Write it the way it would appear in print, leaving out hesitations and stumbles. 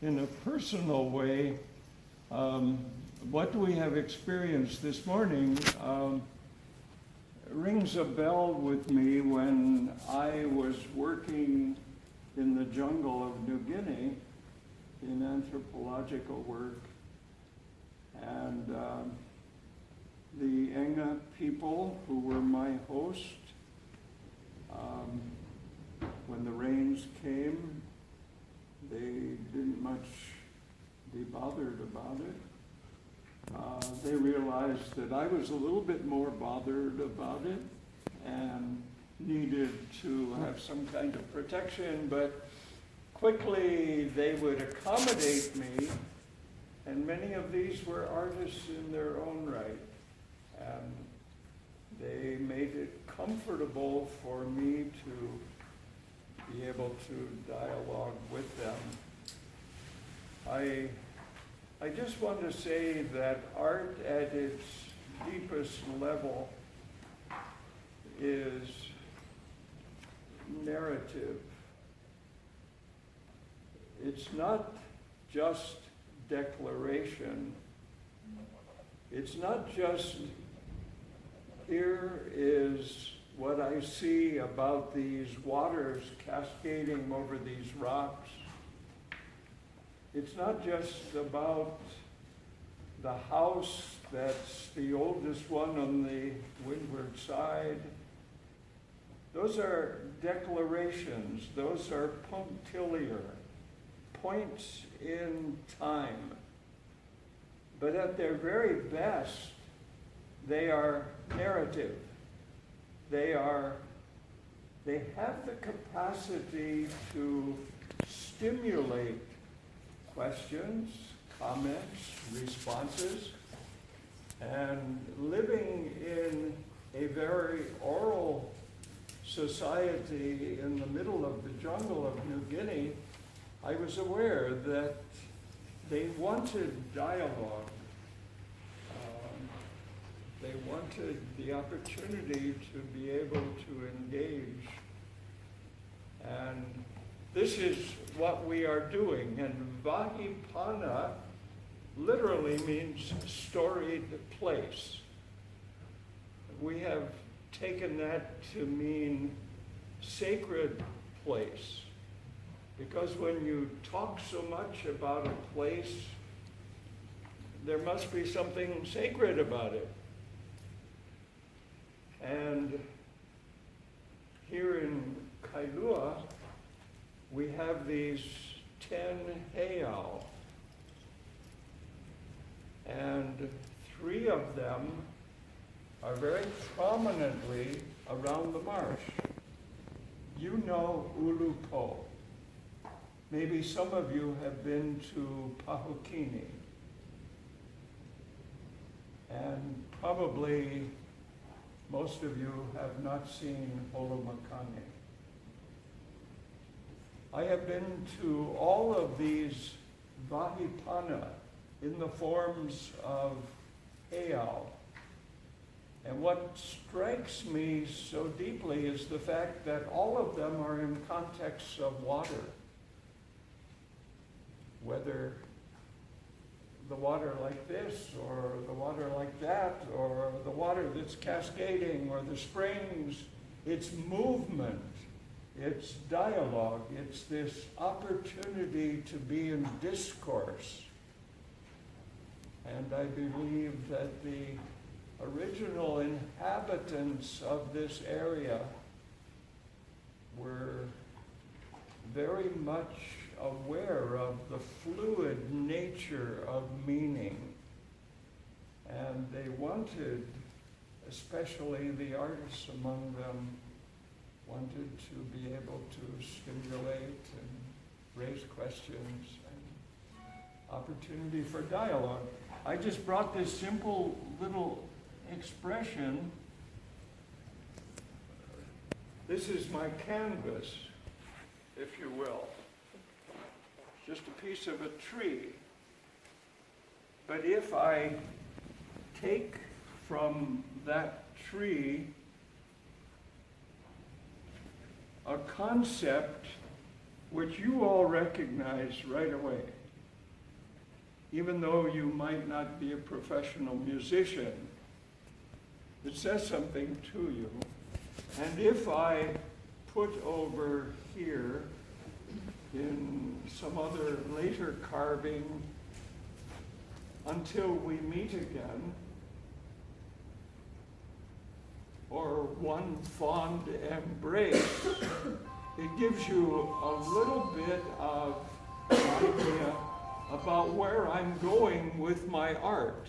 in a personal way, what we have experienced this morning rings a bell with me when I was working in the jungle of New Guinea in anthropological work. And the Enga people, who were my host, when the rains came, they didn't much be bothered about it. They realized that I was a little bit more bothered about it and needed to have some kind of protection, but quickly they would accommodate me, and many of these were artists in their own right, and they made it comfortable for me to be able to dialogue with them. I just want to say that art at its deepest level is narrative. It's not just declaration. It's not just, here is what I see about these waters cascading over these rocks. It's not just about the house that's the oldest one on the windward side. Those are declarations. Those are punctiliar, points in time. But at their very best, they are narrative. They have the capacity to stimulate questions, comments, responses, and living in a very oral society in the middle of the jungle of New Guinea, I was aware that they wanted dialogue. They wanted the opportunity to be able to engage. And this is what we are doing. And Wahi Pana literally means storied place. We have taken that to mean sacred place. Because when you talk so much about a place, there must be something sacred about it. And here in Kailua, we have these 10 heiau, and 3 of them are very prominently around the marsh. You know Ulupo. Maybe some of you have been to Pahukini, and probably most of you have not seen Holomakane. I have been to all of these Wahi Pana in the forms of heiau. And what strikes me so deeply is the fact that all of them are in contexts of water. Whether the water like this, or the water like that, or the water that's cascading, or the springs, it's movement, it's dialogue, it's this opportunity to be in discourse. And I believe that the original inhabitants of this area were very much aware of the fluid nature of meaning. And they wanted, especially the artists among them, wanted to be able to stimulate and raise questions and opportunity for dialogue. I just brought this simple little expression. This is my canvas, if you will. Just a piece of a tree. But if I take from that tree a concept which you all recognize right away, even though you might not be a professional musician, it says something to you. And if I put over here in some other later carving, until we meet again, or one fond embrace, it gives you a little bit of an idea about where I'm going with my art.